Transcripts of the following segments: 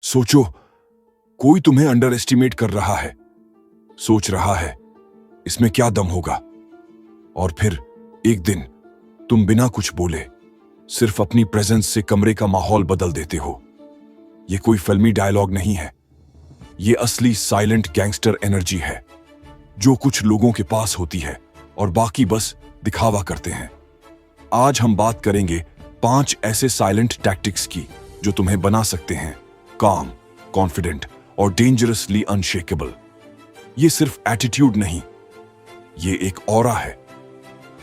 सोचो, कोई तुम्हें अंडर एस्टिमेट कर रहा है, सोच रहा है इसमें क्या दम होगा, और फिर एक दिन तुम बिना कुछ बोले सिर्फ अपनी प्रेजेंस से कमरे का माहौल बदल देते हो। ये कोई फिल्मी डायलॉग नहीं है, ये असली साइलेंट गैंगस्टर एनर्जी है जो कुछ लोगों के पास होती है और बाकी बस दिखावा करते हैं। आज हम बात करेंगे 5 ऐसे साइलेंट टैक्टिक्स की जो तुम्हें बना सकते हैं काम, कॉन्फिडेंट और डेंजरसली अनशेकेबल। ये सिर्फ एटीट्यूड नहीं, ये एक ऑरा है।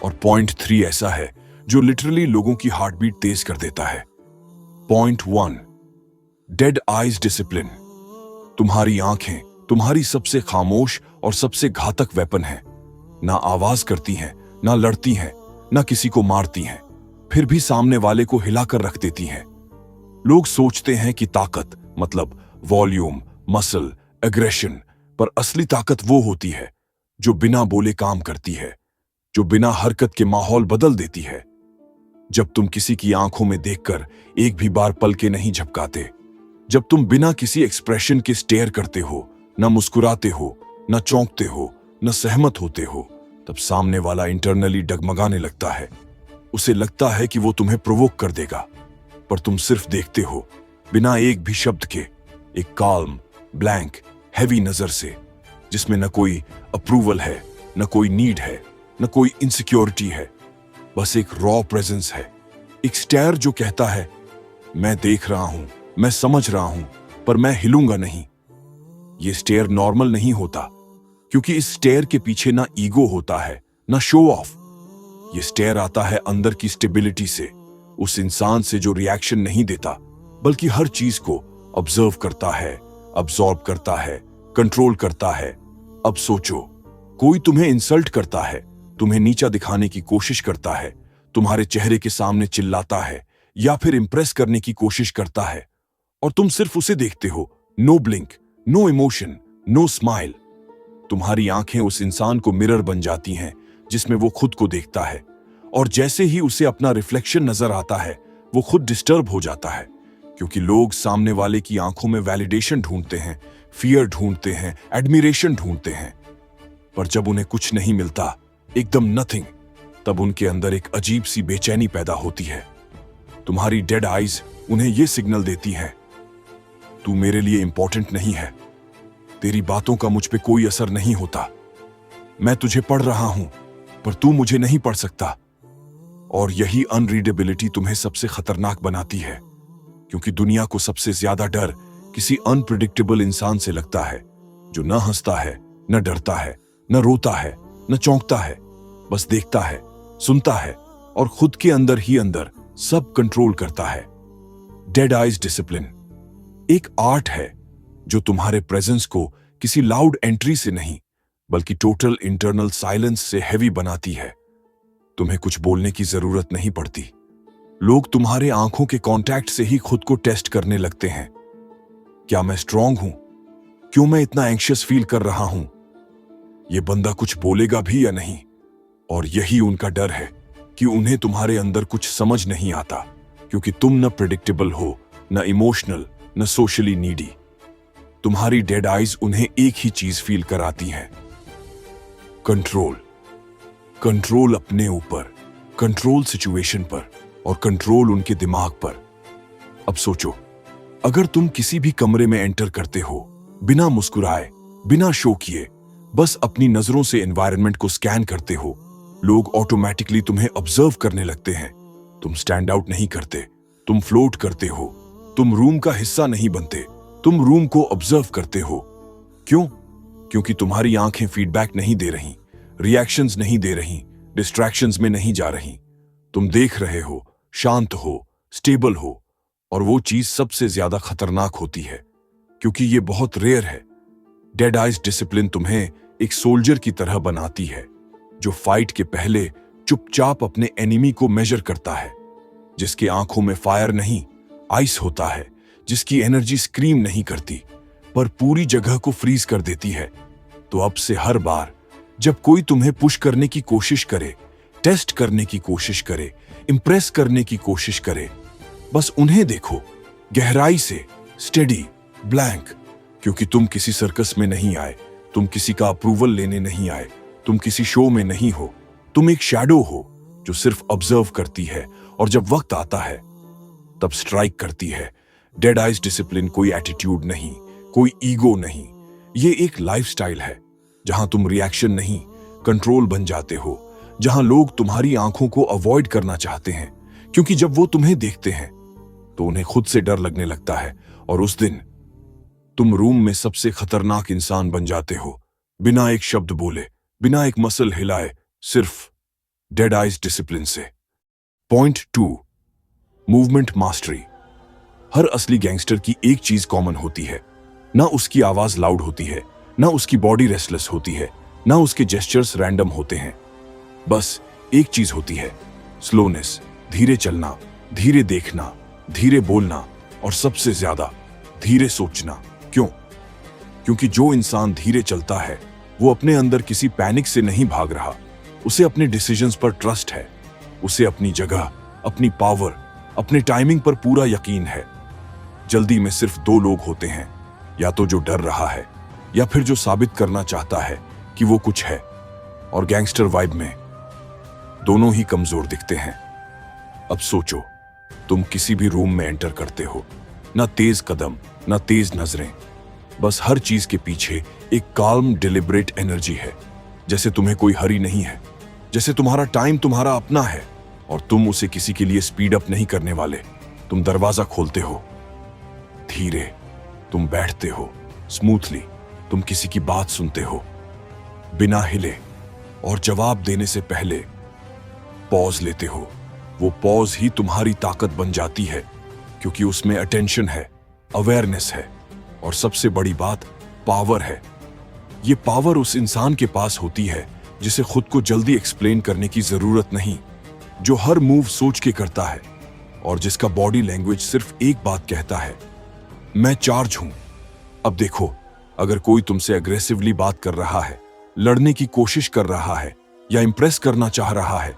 और पॉइंट 3 ऐसा है जो लिटरली लोगों की हार्ट बीट तेज कर देता है। Point 1, dead eyes discipline. तुम्हारी आंखें तुम्हारी सबसे खामोश और सबसे घातक वेपन है। ना आवाज करती हैं, ना लड़ती हैं, ना किसी को मारती हैं, फिर भी सामने वाले को हिलाकर रख देती हैं। लोग सोचते हैं कि ताकत मतलब वॉल्यूम, मसल, एग्रेशन, पर असली ताकत वो होती है जो बिना बोले काम करती है, जो बिना हरकत के माहौल बदल देती है। जब तुम किसी की आंखों में देखकर एक भी बार पलके नहीं झपकाते, जब तुम बिना किसी एक्सप्रेशन के स्टेयर करते हो, न मुस्कुराते हो, न चौंकते हो, न सहमत होते हो, तब सामने वाला इंटरनली डगमगाने लगता है। उसे लगता है कि वो तुम्हें प्रोवोक कर देगा, पर तुम सिर्फ देखते हो बिना एक भी शब्द के, एक काल्म, ब्लैंक, हैवी नजर से, जिसमें न कोई अप्रूवल है, न कोई नीड है, न कोई इनसिक्योरिटी है, बस एक रॉ प्रेजेंस है। एक स्टेयर जो कहता है मैं देख रहा हूं, मैं समझ रहा हूं, पर मैं हिलूंगा नहीं। ये स्टेयर नॉर्मल नहीं होता, क्योंकि इस स्टेयर के पीछे ना ईगो होता है, ना शो ऑफ। ये स्टेयर आता है अंदर की स्टेबिलिटी से, उस इंसान से जो रिएक्शन नहीं देता, बल्कि हर चीज को ऑब्जर्व करता है, अब्सॉर्ब करता है, कंट्रोल करता है। अब सोचो, कोई तुम्हें इंसल्ट करता है, तुम्हें नीचा दिखाने की कोशिश करता है, तुम्हारे चेहरे के सामने चिल्लाता है या फिर इंप्रेस करने की कोशिश करता है, और तुम सिर्फ उसे देखते हो। No blink, no emotion, no smile. तुम्हारी आंखें उस इंसान को मिरर बन जाती हैं जिसमें वो खुद को देखता है, और जैसे ही उसे अपना रिफ्लेक्शन नजर आता है, वो खुद डिस्टर्ब हो जाता है। क्योंकि लोग सामने वाले की आंखों में वैलिडेशन ढूंढते हैं, फियर ढूंढते हैं, एडमिरेशन ढूंढते हैं, पर जब उन्हें कुछ नहीं मिलता, एकदम नथिंग, तब उनके अंदर एक अजीब सी बेचैनी पैदा होती है। तुम्हारी डेड आइज उन्हें यह सिग्नल देती है, तू मेरे लिए इंपॉर्टेंट नहीं है, तेरी बातों का मुझ पे कोई असर नहीं होता, मैं तुझे पढ़ रहा हूं पर तू मुझे नहीं पढ़ सकता। और यही अनरीडेबिलिटी तुम्हें सबसे खतरनाक बनाती है, क्योंकि दुनिया को सबसे ज्यादा डर किसी अनप्रिडिक्टेबल इंसान से लगता है, जो न हंसता है, न डरता है, न रोता है, न चौंकता है, बस देखता है, सुनता है और खुद के अंदर ही अंदर सब कंट्रोल करता है। डेड आइज डिसिप्लिन एक आर्ट है जो तुम्हारे प्रेजेंस को किसी लाउड एंट्री से नहीं, बल्कि टोटल इंटरनल साइलेंस से हैवी बनाती है। तुम्हें कुछ बोलने की जरूरत नहीं पड़ती, लोग तुम्हारे आंखों के कांटेक्ट से ही खुद को टेस्ट करने लगते हैं। क्या मैं स्ट्रांग हूं? क्यों मैं इतना एंग्शियस फील कर रहा हूं? यह बंदा कुछ बोलेगा भी या नहीं? और यही उनका डर है कि उन्हें तुम्हारे अंदर कुछ समझ नहीं आता, क्योंकि तुम न प्रेडिक्टेबल हो, न इमोशनल, न सोशली नीडी। तुम्हारी डेड आइज उन्हें एक ही चीज फील कराती हैं, कंट्रोल। कंट्रोल अपने ऊपर, कंट्रोल सिचुएशन पर, और कंट्रोल उनके दिमाग पर। अब सोचो, अगर तुम किसी भी कमरे में एंटर करते हो, बिना मुस्कुराए, बिना शो किए, बस अपनी नजरों से एनवायरनमेंट को स्कैन करते हो, लोग ऑटोमेटिकली तुम्हें ऑब्जर्व करने लगते हैं। तुम स्टैंड आउट नहीं करते, तुम फ्लोट करते हो, तुम रूम का हिस्सा नहीं बनते, तुम रूम को ऑब्जर्व करते हो। क्यों? क्योंकि तुम्हारी आंखें फीडबैक नहीं दे रही, रिएक्शंस नहीं दे रही, डिस्ट्रैक्शंस में नहीं जा रही। तुम देख रहे हो, शांत हो, स्टेबल हो, और वो चीज सबसे ज्यादा खतरनाक होती है, क्योंकि ये बहुत रेयर है। डेड आइज डिसिप्लिन तुम्हें एक सोल्जर की तरह बनाती है, जो फाइट के पहले चुपचाप अपने एनिमी को मेजर करता है, जिसके आंखों में फायर नहीं, आइस होता है, जिसकी एनर्जी स्क्रीम नहीं करती, पर पूरी जगह को फ्रीज कर देती है। तो अब से हर बार जब कोई तुम्हें पुश करने की कोशिश करे, टेस्ट करने की कोशिश करे, इंप्रेस करने की कोशिश करे, बस उन्हें देखो, गहराई से, स्टेडी, ब्लैंक, क्योंकि तुम किसी सर्कस में नहीं आए, तुम किसी का अप्रूवल लेने नहीं आए, तुम किसी शो में नहीं हो। तुम एक शैडो हो जो सिर्फ ऑब्जर्व करती है और जब वक्त आता है तब स्ट्राइक करती है। डेड आइज डिसिप्लिन कोई एटीट्यूड नहीं, कोई ईगो नहीं, ये एक लाइफस्टाइल है जहां तुम रिएक्शन नहीं कंट्रोल बन जाते हो, जहां लोग तुम्हारी आंखों को अवॉइड करना चाहते हैं क्योंकि जब वो तुम्हें देखते हैं तो उन्हें खुद से डर लगने लगता है। और उस दिन तुम रूम में सबसे खतरनाक इंसान बन जाते हो, बिना एक शब्द बोले, बिना एक मसल हिलाए, सिर्फ डेड आइज डिसिप्लिन से। Point 2, movement mastery. हर असली गैंगस्टर की एक चीज कॉमन होती है, ना उसकी आवाज लाउड होती है, ना उसकी बॉडी रेस्टलेस होती है, ना उसके जेस्चर्स रैंडम होते हैं। बस एक चीज होती है, स्लोनेस, धीरे चलना, धीरे देखना, धीरे बोलना और सबसे ज्यादा धीरे सोचना। क्यों? क्योंकि जो इंसान धीरे चलता है वो अपने अंदर किसी पैनिक से नहीं भाग रहा, उसे अपने डिसीजंस पर ट्रस्ट है, उसे अपनी जगह, अपनी पावर, अपने टाइमिंग पर पूरा यकीन है। जल्दी में सिर्फ 2 लोग होते हैं, या तो जो डर रहा है या फिर जो साबित करना चाहता है कि वो कुछ है। और गैंगस्टर वाइब में दोनों ही कमजोर दिखते हैं। अब सोचो, तुम किसी भी रूम में एंटर करते हो, ना तेज कदम, ना तेज नजरें, बस हर चीज के पीछे एक काल्म डिलिबरेट एनर्जी है, जैसे तुम्हें कोई हरी नहीं है, जैसे तुम्हारा टाइम तुम्हारा अपना है और तुम उसे किसी के लिए स्पीड अप नहीं करने वाले। तुम दरवाजा खोलते हो धीरे, तुम बैठते हो स्मूथली, तुम किसी की बात सुनते हो बिना हिले और जवाब देने से पहले पॉज लेते हो। वो पॉज ही तुम्हारी ताकत बन जाती है क्योंकि उसमें अटेंशन है, अवेयरनेस है और सबसे बड़ी बात पावर है। ये पावर उस इंसान के पास होती है जिसे खुद को जल्दी एक्सप्लेन करने की जरूरत नहीं, जो हर मूव सोच के करता है और जिसका बॉडी लैंग्वेज सिर्फ एक बात कहता है, मैं चार्ज हूं। अब देखो, अगर कोई तुमसे अग्रेसिवली बात कर रहा है, लड़ने की कोशिश कर रहा है या इंप्रेस करना चाह रहा है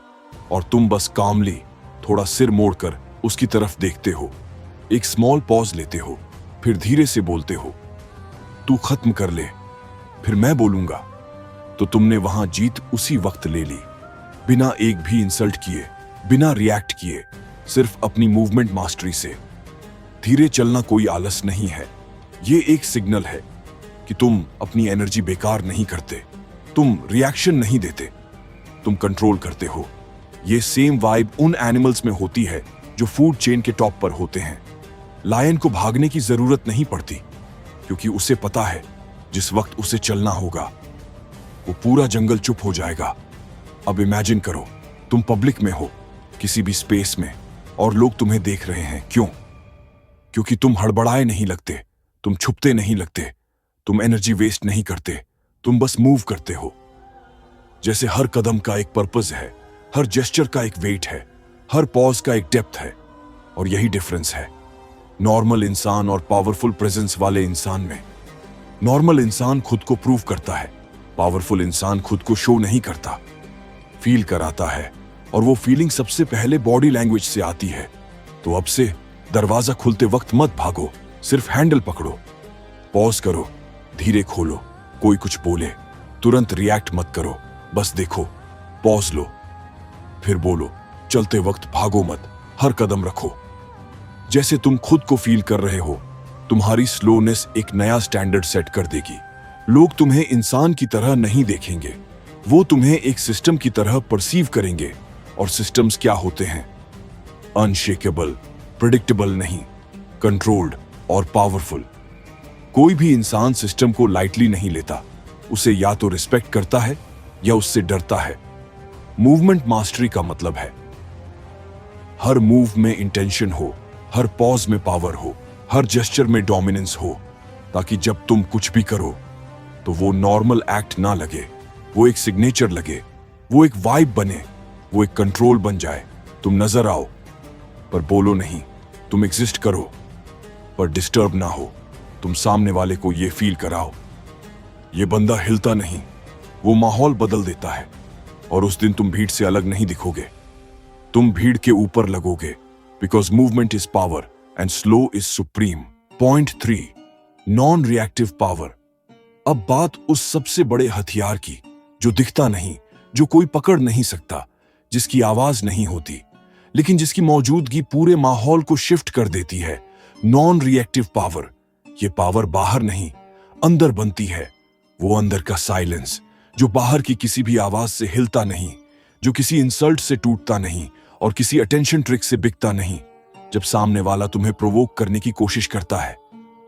और तुम बस कामली थोड़ा सिर मोड़कर उसकी तरफ देखते हो, एक स्मॉल पॉज लेते हो, फिर धीरे से बोलते हो, तू खत्म कर ले, फिर मैं बोलूंगा, तो तुमने वहां जीत उसी वक्त ले ली, बिना एक भी इंसल्ट किए, बिना रिएक्ट किए, सिर्फ अपनी मूवमेंट मास्टरी से। धीरे चलना कोई आलस नहीं है, ये एक सिग्नल है कि तुम अपनी एनर्जी बेकार नहीं करते, तुम रिएक्शन नहीं देते, तुम कंट्रोल करते हो। ये सेम वाइब उन एनिमल्स में होती है जो फूड चेन के टॉप पर होते हैं। लायन को भागने की जरूरत नहीं पड़ती क्योंकि उसे पता है जिस वक्त उसे चलना होगा वो पूरा जंगल चुप हो जाएगा। अब इमेजिन करो, तुम पब्लिक में हो, किसी भी स्पेस में, और लोग तुम्हें देख रहे हैं। क्यों? क्योंकि तुम हड़बड़ाए नहीं लगते, तुम छुपते नहीं लगते, तुम एनर्जी वेस्ट नहीं करते, तुम बस मूव करते हो। जैसे हर कदम का एक पर्पस है, हर जेस्चर का एक वेट है, हर पॉज का एक डेप्थ है। और यही डिफरेंस है नॉर्मल इंसान और पावरफुल प्रेजेंस वाले इंसान में। नॉर्मल इंसान खुद को प्रूव करता है, पावरफुल इंसान खुद को शो नहीं करता, फील कराता है, और वो फीलिंग सबसे पहले बॉडी लैंग्वेज से आती है। तो अब से दरवाजा खुलते वक्त मत भागो, सिर्फ हैंडल पकड़ो, पॉज करो, धीरे खोलो। कोई कुछ बोले तुरंत रिएक्ट मत करो, बस देखो, पॉज लो, फिर बोलो। चलते वक्त भागो मत, हर कदम रखो जैसे तुम खुद को फील कर रहे हो। तुम्हारी स्लोनेस एक नया स्टैंडर्ड सेट कर देगी। लोग तुम्हें इंसान की तरह नहीं देखेंगे, वो तुम्हें एक सिस्टम की तरह परसीव करेंगे। और सिस्टम्स क्या होते हैं? अनशेकेबल, प्रेडिक्टेबल नहीं, कंट्रोल्ड और पावरफुल। कोई भी इंसान सिस्टम को लाइटली नहीं लेता, उसे या तो रिस्पेक्ट करता है या उससे डरता है। मूवमेंट मास्टरी का मतलब है हर मूव में इंटेंशन हो, हर पॉज में पावर हो, हर जेस्चर में डोमिनेंस हो, ताकि जब तुम कुछ भी करो तो वो नॉर्मल एक्ट ना लगे, वो एक सिग्नेचर लगे, वो एक वाइब बने, वो एक कंट्रोल बन जाए। तुम नजर आओ पर बोलो नहीं, तुम एग्जिस्ट करो पर डिस्टर्ब ना हो। तुम सामने वाले को ये फील कराओ, ये बंदा हिलता नहीं, वो माहौल बदल देता है। और उस दिन तुम भीड़ से अलग नहीं दिखोगे, तुम भीड़ के ऊपर लगोगे, because movement is power and slow is supreme. Point 3, non reactive power. अब बात उस सबसे बड़े हथियार की जो दिखता नहीं, जो कोई पकड़ नहीं सकता, जिसकी आवाज नहीं होती, लेकिन जिसकी मौजूदगी पूरे माहौल को शिफ्ट कर देती है। Non reactive power. ये पावर बाहर नहीं, अंदर बनती है। वो अंदर का साइलेंस जो बाहर की किसी भी आवाज से हिलता नहीं, जो किसी इंसल्ट से टूटता नहीं और किसी अटेंशन ट्रिक से बिकता नहीं। जब सामने वाला तुम्हें प्रोवोक करने की कोशिश करता है,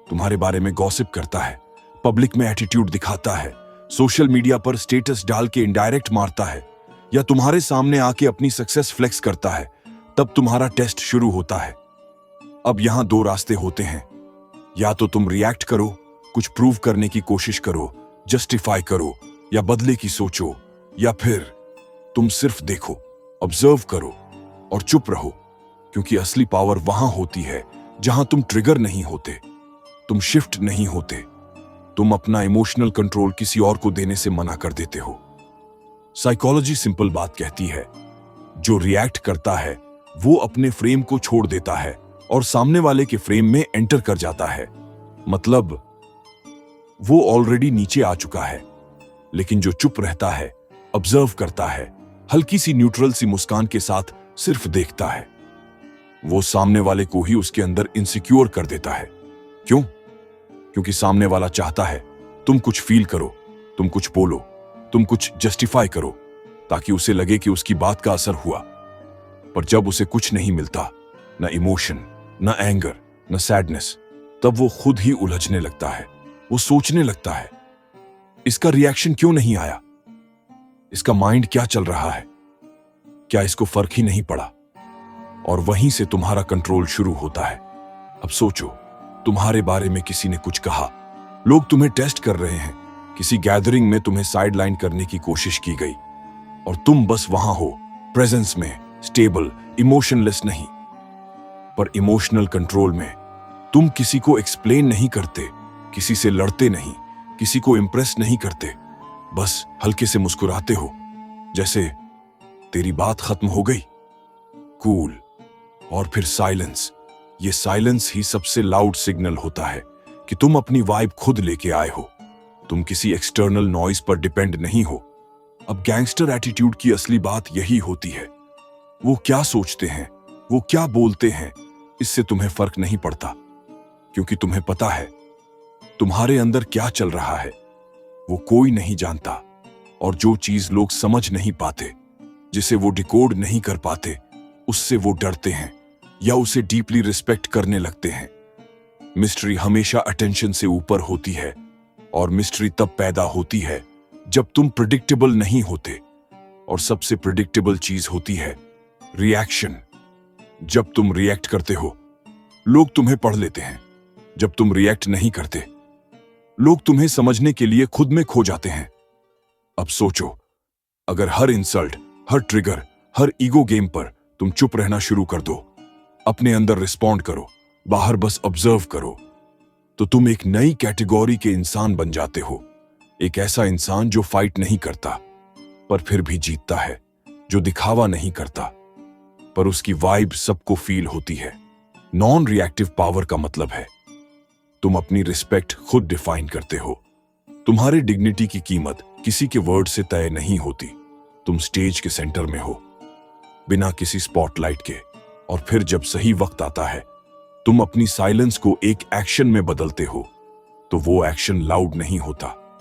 तुम्हारे बारे में गॉसिप करता है, पब्लिक में एटीट्यूड दिखाता है, सोशल मीडिया पर स्टेटस डाल के इनडायरेक्ट मारता है, या तुम्हारे सामने आके अपनी सक्सेस फ्लेक्स करता है, तब तुम्हारा टेस्ट शुरू होता है। अब यहां दो रास्ते होते हैं। या तो तुम रिएक्ट करो, कुछ प्रूव करने की कोशिश करो, जस्टिफाई करो या बदले की सोचो, या फिर तुम सिर्फ देखो, ऑब्जर्व करो और चुप रहो। क्योंकि असली पावर वहां होती है जहां तुम ट्रिगर नहीं होते, तुम शिफ्ट नहीं होते, तुम अपना इमोशनल कंट्रोल किसी और को देने से मना कर देते हो। साइकोलॉजी सिंपल बात कहती है, जो रिएक्ट करता है वो अपने फ्रेम को छोड़ देता है और सामने वाले के फ्रेम में एंटर कर जाता है। मतलब वो ऑलरेडी नीचे आ चुका है। लेकिन जो चुप रहता है, ऑब्जर्व करता है, हल्की सी न्यूट्रल सी मुस्कान के साथ सिर्फ देखता है, वो सामने वाले को ही उसके अंदर इनसिक्योर कर देता है। क्यों? क्योंकि सामने वाला चाहता है तुम कुछ फील करो, तुम कुछ बोलो, तुम कुछ जस्टिफाई करो, ताकि उसे लगे कि उसकी बात का असर हुआ। पर जब उसे कुछ नहीं मिलता, न इमोशन, न एंगर, न सैडनेस, तब वो खुद ही उलझने लगता है। वो सोचने लगता है, इसका रिएक्शन क्यों नहीं आया? इसका माइंड क्या चल रहा है? क्या इसको फर्क ही नहीं पड़ा? और वहीं से तुम्हारा कंट्रोल शुरू होता है। अब सोचो, तुम्हारे बारे में किसी ने कुछ कहा, लोग तुम्हें टेस्ट कर रहे हैं, किसी गैदरिंग में तुम्हें साइडलाइन करने की कोशिश की गई, और तुम बस वहां हो, प्रेजेंस में, स्टेबल, इमोशनलेस नहीं। पर इमोशनल कंट्रोल में तुम किसी को एक्सप्लेन नहीं करते, किसी से लड़ते नहीं, किसी को इंप्रेस नहीं करते, बस हल्के से मुस्कुराते हो, जैसे तेरी बात खत्म हो गई। कूल। और फिर साइलेंस। ये साइलेंस ही सबसे लाउड सिग्नल होता है कि तुम अपनी वाइब खुद लेके आए हो, तुम किसी एक्सटर्नल नॉइज पर डिपेंड नहीं हो। अब गैंगस्टर एटीट्यूड की असली बात यही होती है। वो क्या सोचते हैं, वो क्या बोलते हैं, इससे तुम्हें फर्क नहीं पड़ता, क्योंकि तुम्हें पता है तुम्हारे अंदर क्या चल रहा है, वो कोई नहीं जानता। और जो चीज लोग समझ नहीं पाते, जिसे वो डिकोड नहीं कर पाते, उससे वो डरते हैं या उसे डीपली रिस्पेक्ट करने लगते हैं। मिस्ट्री हमेशा अटेंशन से ऊपर होती है, और मिस्ट्री तब पैदा होती है जब तुम प्रिडिक्टेबल नहीं होते। और सबसे प्रिडिक्टेबल चीज होती है रिएक्शन। जब तुम रिएक्ट करते हो, लोग तुम्हें पढ़ लेते हैं। जब तुम रिएक्ट नहीं करते, लोग तुम्हें समझने के लिए खुद में खो जाते हैं। अब सोचो, अगर हर इंसल्ट, हर ट्रिगर, हर ईगो गेम पर तुम चुप रहना शुरू कर दो, अपने अंदर रिस्पॉन्ड करो, बाहर बस ऑब्जर्व करो, तो तुम एक नई कैटेगरी के इंसान बन जाते हो। एक ऐसा इंसान जो फाइट नहीं करता पर फिर भी जीतता है, जो दिखावा नहीं करता पर उसकी वाइब सबको फील होती है। नॉन रिएक्टिव पावर का मतलब है तुम अपनी रिस्पेक्ट खुद डिफाइन करते हो। तुम्हारी डिग्निटी की कीमत किसी के वर्ड से तय नहीं होती। तुम स्टेज के सेंटर में हो, बिना किसी स्पॉटलाइट के, और फिर जब सही वक्त आता है, तुम अपनी साइलेंस को एक एक्शन में बदलते हो, तो वो एक्शन लाउड नहीं होता,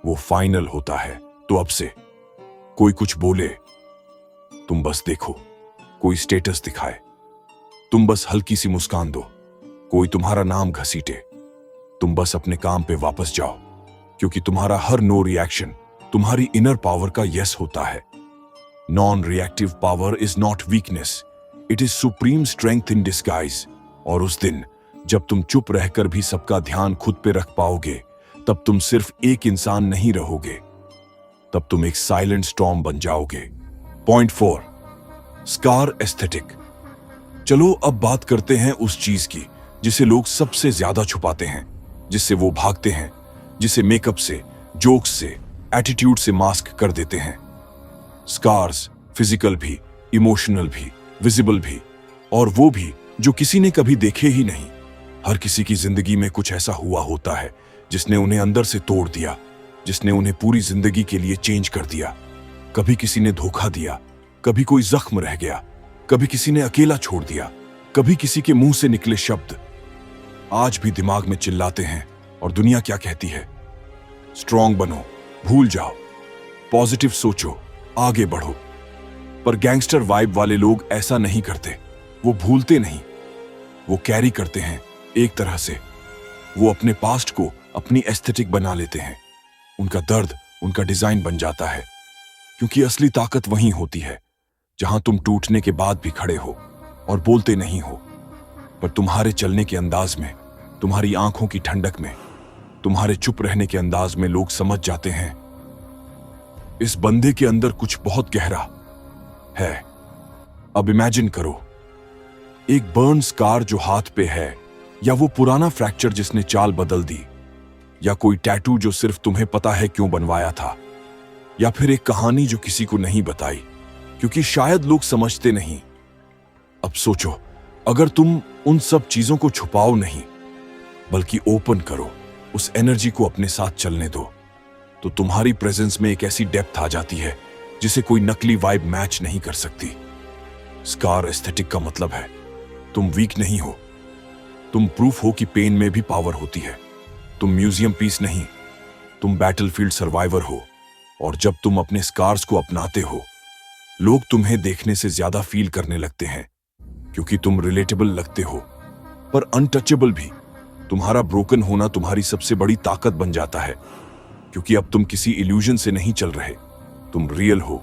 वो फाइनल होता है। तो अब से कोई कुछ बोले, तुम बस देखो, कोई स्टेटस दिखाए, तुम बस हल्की सी मुस्कान दो, कोई तुम्हारा नाम घसीटे, तुम बस अपने काम पे वापस जाओ, क्योंकि तुम्हारा हर नो रिएक्शन तुम्हारी इनर पावर का यस होता है। Non reactive power is not weakness, it is supreme strength in disguise. और उस दिन जब तुम चुप रहकर भी सबका ध्यान खुद पे रख पाओगे, तब तुम सिर्फ एक इंसान नहीं रहोगे, तब तुम एक साइलेंट स्टॉर्म बन जाओगे। Point 4, scar aesthetic. चलो अब बात करते हैं उस चीज की जिसे लोग सबसे ज्यादा छुपाते हैं, जिससे वो भागते हैं, जिसे मेकअप से, जोक्स से, एटीट्यूड से मास्क कर देते हैं। स्कार्स, फिजिकल भी, इमोशनल भी, विजिबल भी, और वो भी जो किसी ने कभी देखे ही नहीं। हर किसी की जिंदगी में कुछ ऐसा हुआ होता है जिसने उन्हें अंदर से तोड़ दिया, जिसने उन्हें पूरी जिंदगी के लिए चेंज कर दिया। कभी किसी ने धोखा दिया, कभी कोई जख्म रह गया, कभी किसी ने अकेला छोड़ दिया, कभी किसी के मुंह से निकले शब्द आज भी दिमाग में चिल्लाते हैं। और दुनिया क्या कहती है? स्ट्रांग बनो, भूल जाओ, पॉजिटिव सोचो, आगे बढ़ो। पर गैंगस्टर वाइब वाले लोग ऐसा नहीं करते। वो भूलते नहीं, वो कैरी करते हैं एक तरह से। वो अपने पास्ट को अपनी एस्थेटिक बना लेते हैं। उनका दर्द उनका डिजाइन बन जाता है, क्योंकि असली ताकत वहीं होती है जहां तुम टूटने के बाद भी खड़े हो और बोलते नहीं हो। पर तुम्हारे चलने के अंदाज में, तुम्हारी आंखों की ठंडक में, तुम्हारे चुप रहने के अंदाज में लोग समझ जाते हैं इस बंदे के अंदर कुछ बहुत गहरा है। अब इमेजिन करो, एक बर्न स्कार जो हाथ पे है, या वो पुराना फ्रैक्चर जिसने चाल बदल दी, या कोई टैटू जो सिर्फ तुम्हें पता है क्यों बनवाया था, या फिर एक कहानी जो किसी को नहीं बताई क्योंकि शायद लोग समझते नहीं। अब सोचो, अगर तुम उन सब चीजों को छुपाओ नहीं बल्कि ओपन करो, उस एनर्जी को अपने साथ चलने दो, तो तुम्हारी प्रेजेंस में एक ऐसी डेप्थ आ जाती है जिसे कोई नकली वाइब मैच नहीं कर सकती। स्कार एस्थेटिक का मतलब है तुम वीक नहीं हो, तुम प्रूफ हो कि पेन में भी पावर होती है। तुम म्यूजियम पीस नहीं, तुम बैटलफील्ड सर्वाइवर हो। और जब तुम अपने स्कार्स को अपनाते हो, लोग तुम्हें देखने से ज्यादा फील करने लगते हैं, क्योंकि तुम रिलेटेबल लगते हो, पर अनटचेबल भी। तुम्हारा ब्रोकन होना तुम्हारी सबसे बड़ी ताकत बन जाता है, क्योंकि अब तुम किसी इल्यूजन से नहीं चल रहे। तुम रियल हो,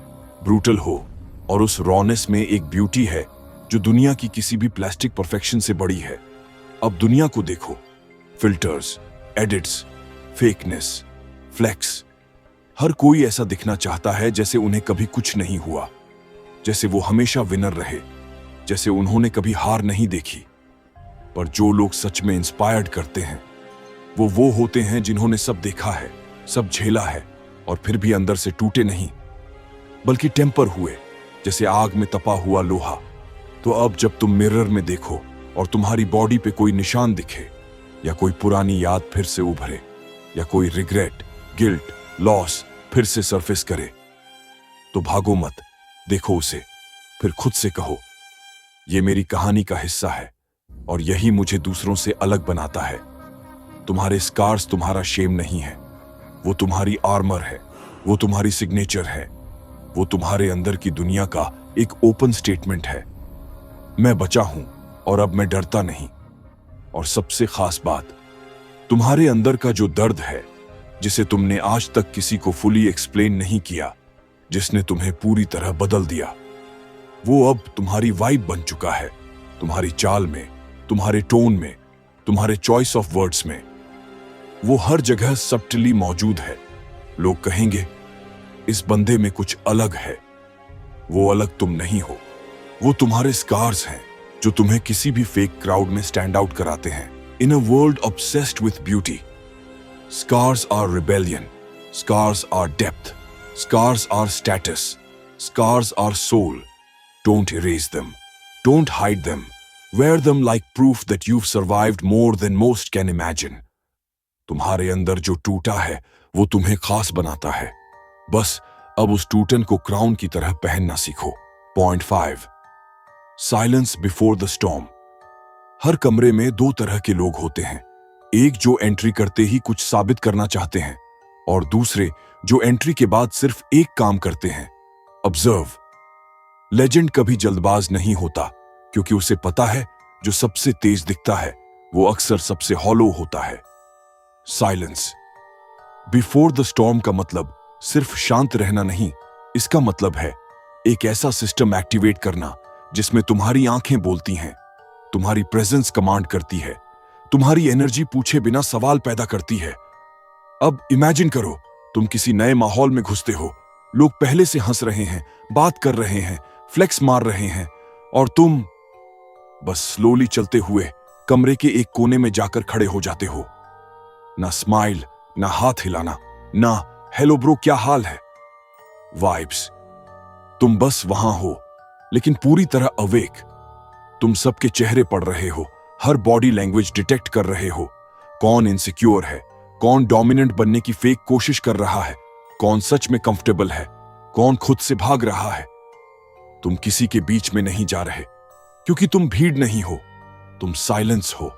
ब्रूटल हो, और उस रॉनेस में एक ब्यूटी है जो दुनिया की किसी भी प्लास्टिक परफेक्शन से बड़ी है। अब दुनिया को देखो, फिल्टर्स, एडिट्स, फेकनेस, फ्लेक्स, हर कोई ऐसा दिखना चाहता है जैसे उन्हें कभी कुछ नहीं हुआ, जैसे वो हमेशा विनर रहे, जैसे उन्होंने कभी हार नहीं देखी। पर जो लोग सच में इंस्पायर्ड करते हैं, वो होते हैं जिन्होंने सब देखा है, सब झेला है, और फिर भी अंदर से टूटे नहीं, बल्कि टेम्पर हुए, जैसे आग में तपा हुआ लोहा। तो अब जब तुम मिरर में देखो और तुम्हारी बॉडी पे कोई निशान दिखे, या कोई पुरानी याद फिर से उभरे, या कोई रिग्रेट, गिल्ट, लॉस फिर से सरफेस करे, तो भागो मत, देखो उसे, फिर खुद से कहो, ये मेरी कहानी का हिस्सा है और यही मुझे दूसरों से अलग बनाता है। तुम्हारे स्कार्स तुम्हारा शेम नहीं है, वो तुम्हारी आर्मर है, वो तुम्हारी सिग्नेचर है, वो तुम्हारे अंदर की दुनिया का एक ओपन स्टेटमेंट है। मैं बचा हूं और अब मैं डरता नहीं। और सबसे खास बात, तुम्हारे अंदर का जो दर्द है, जिसे तुमने आज तक किसी को फुली एक्सप्लेन नहीं किया, जिसने तुम्हें पूरी तरह बदल दिया, वो अब तुम्हारी वाइब बन चुका है। तुम्हारी चाल में, तुम्हारे टोन में, तुम्हारे चॉइस ऑफ वर्ड्स में, वो हर जगह सब्टिली मौजूद है। लोग कहेंगे इस बंदे में कुछ अलग है। वो अलग तुम नहीं हो, वो तुम्हारे स्कार्स हैं जो तुम्हें किसी भी फेक क्राउड में स्टैंड आउट कराते हैं। In a world obsessed with beauty, scars are rebellion, scars are depth, scars are status, scars are soul. Don't erase them, don't hide them, wear them like proof that you've survived more than most can imagine. तुम्हारे अंदर जो टूटा है वो तुम्हें खास बनाता है। बस अब उस टूटन को क्राउन की तरह पहनना सीखो। Point 5, silence before the storm. हर कमरे में दो तरह के लोग होते हैं, एक जो एंट्री करते ही कुछ साबित करना चाहते हैं, और दूसरे जो एंट्री के बाद सिर्फ एक काम करते हैं, ऑब्जर्व। लेजेंड कभी जल्दबाज नहीं होता, क्योंकि उसे पता है जो सबसे तेज दिखता है वो अक्सर सबसे हॉलो होता है। साइलेंस बिफोर द स्टॉर्म का मतलब सिर्फ शांत रहना नहीं, इसका मतलब है एक ऐसा सिस्टम एक्टिवेट करना जिसमें तुम्हारी आंखें बोलती हैं, तुम्हारी प्रेजेंस कमांड करती है, तुम्हारी एनर्जी पूछे बिना सवाल पैदा करती है। अब इमेजिन करो, तुम किसी नए माहौल में घुसते हो, लोग पहले से हंस रहे हैं, बात कर रहे हैं, फ्लेक्स मार रहे हैं, और तुम बस स्लोली चलते हुए कमरे के एक कोने में जाकर खड़े हो जाते हो। ना स्माइल, ना हाथ हिलाना, ना हेलो ब्रो क्या हाल है वाइब्स। तुम बस वहां हो, लेकिन पूरी तरह अवेक। तुम सबके चेहरे पढ़ रहे हो, हर बॉडी लैंग्वेज डिटेक्ट कर रहे हो। कौन इनसिक्योर है, कौन डोमिनेंट बनने की फेक कोशिश कर रहा है, कौन सच में कंफर्टेबल है, कौन खुद से भाग रहा है। तुम किसी के बीच में नहीं जा रहे, क्योंकि तुम भीड़ नहीं हो, तुम साइलेंस हो।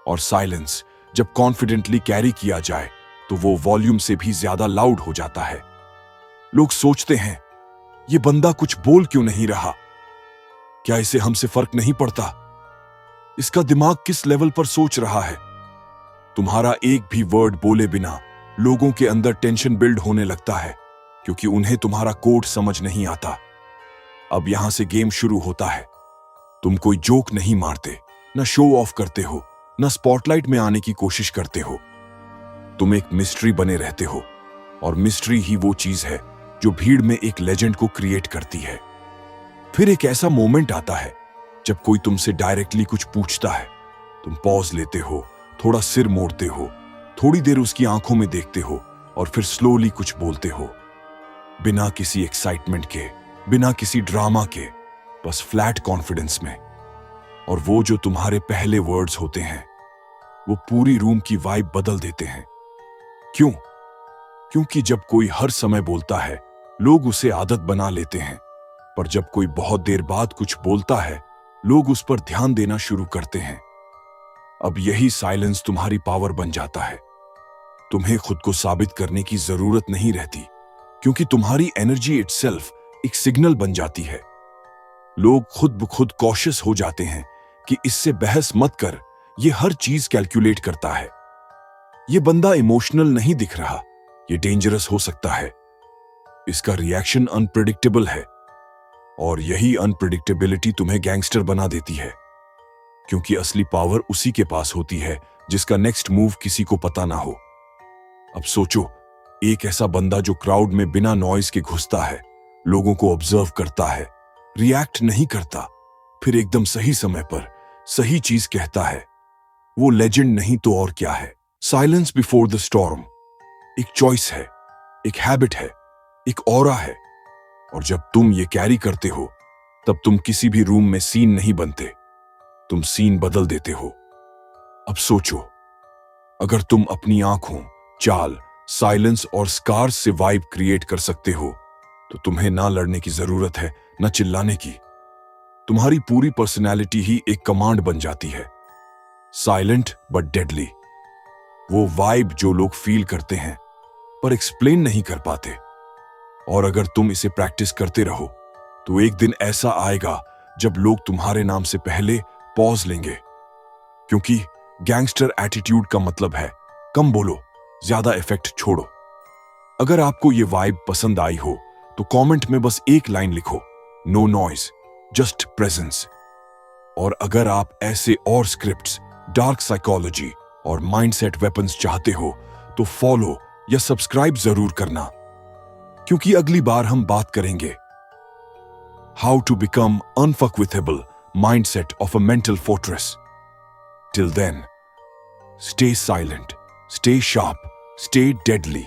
और साइलेंस जब कॉन्फिडेंटली कैरी किया जाए तो वो वॉल्यूम से भी ज्यादा लाउड हो जाता है। लोग सोचते हैं, ये बंदा कुछ बोल क्यों नहीं रहा? क्या इसे हमसे फर्क नहीं पड़ता? इसका दिमाग किस लेवल पर सोच रहा है? तुम्हारा एक भी वर्ड बोले बिना लोगों के अंदर टेंशन बिल्ड होने लगता है, क्योंकि उन्हें तुम्हारा कोड समझ नहीं आता। अब यहां से गेम शुरू होता है। तुम कोई जोक नहीं मारते, न शो ऑफ करते हो, न स्पॉटलाइट में आने की कोशिश करते हो। तुम एक मिस्ट्री बने रहते हो, और मिस्ट्री ही वो चीज है जो भीड़ में एक लेजेंड को क्रिएट करती है। फिर एक ऐसा मोमेंट आता है जब कोई तुमसे डायरेक्टली कुछ पूछता है। तुम पॉज लेते हो, थोड़ा सिर मोड़ते हो, थोड़ी देर उसकी आंखों में देखते हो और फिर स्लोली कुछ बोलते हो, बिना किसी एक्साइटमेंट के, बिना किसी ड्रामा के, बस फ्लैट कॉन्फिडेंस में। और वो जो तुम्हारे पहले वर्ड्स होते हैं वो पूरी रूम की वाइब बदल देते हैं। क्यों? क्योंकि जब कोई हर समय बोलता है लोग उसे आदत बना लेते हैं, पर जब कोई बहुत देर बाद कुछ बोलता है लोग उस पर ध्यान देना शुरू करते हैं। अब यही साइलेंस तुम्हारी पावर बन जाता है। तुम्हें खुद को साबित करने की जरूरत नहीं रहती, क्योंकि तुम्हारी एनर्जी इटसेल्फ एक सिग्नल बन जाती है। लोग खुद ब खुद कॉशियस हो जाते हैं कि इससे बहस मत कर, ये हर चीज कैलकुलेट करता है। ये बंदा इमोशनल नहीं दिख रहा, ये डेंजरस हो सकता है। इसका रिएक्शन अनप्रेडिक्टेबल है, और यही अनप्रेडिक्टेबिलिटी तुम्हें गैंगस्टर बना देती है, क्योंकि असली पावर उसी के पास होती है जिसका नेक्स्ट मूव किसी को पता ना हो। अब सोचो, एक ऐसा बंदा जो क्राउड में बिना नॉइज के घुसता है, लोगों को ऑब्जर्व करता है, रिएक्ट नहीं करता, फिर एकदम सही समय पर सही चीज कहता है। वो लेजेंड नहीं तो और क्या है। साइलेंस बिफोर द स्टॉर्म एक चॉइस है, एक हैबिट है, एक ऑरा है। और जब तुम ये कैरी करते हो तब तुम किसी भी रूम में सीन नहीं बनते, तुम सीन बदल देते हो। अब सोचो, अगर तुम अपनी आंखों, चाल, साइलेंस और स्कार्स से वाइब क्रिएट कर सकते हो तो तुम्हें ना लड़ने की जरूरत है, ना चिल्लाने की। तुम्हारी पूरी पर्सनैलिटी ही एक कमांड बन जाती है, साइलेंट बट डेडली। वो वाइब जो लोग फील करते हैं पर एक्सप्लेन नहीं कर पाते। और अगर तुम इसे प्रैक्टिस करते रहो तो एक दिन ऐसा आएगा जब लोग तुम्हारे नाम से पहले पॉज लेंगे, क्योंकि गैंगस्टर एटीट्यूड का मतलब है कम बोलो, ज्यादा इफेक्ट छोड़ो। अगर आपको ये वाइब पसंद आई हो तो कमेंट में बस एक लाइन लिखो, नो नॉइज, जस्ट प्रेजेंस। और अगर आप ऐसे और स्क्रिप्ट्स, डार्क साइकोलॉजी और माइंडसेट वेपन्स चाहते हो तो फॉलो या सब्सक्राइब जरूर करना, क्योंकि अगली बार हम बात करेंगे how to become unfuckwithable mindset of a mental fortress. Till then, stay silent, stay sharp, stay deadly.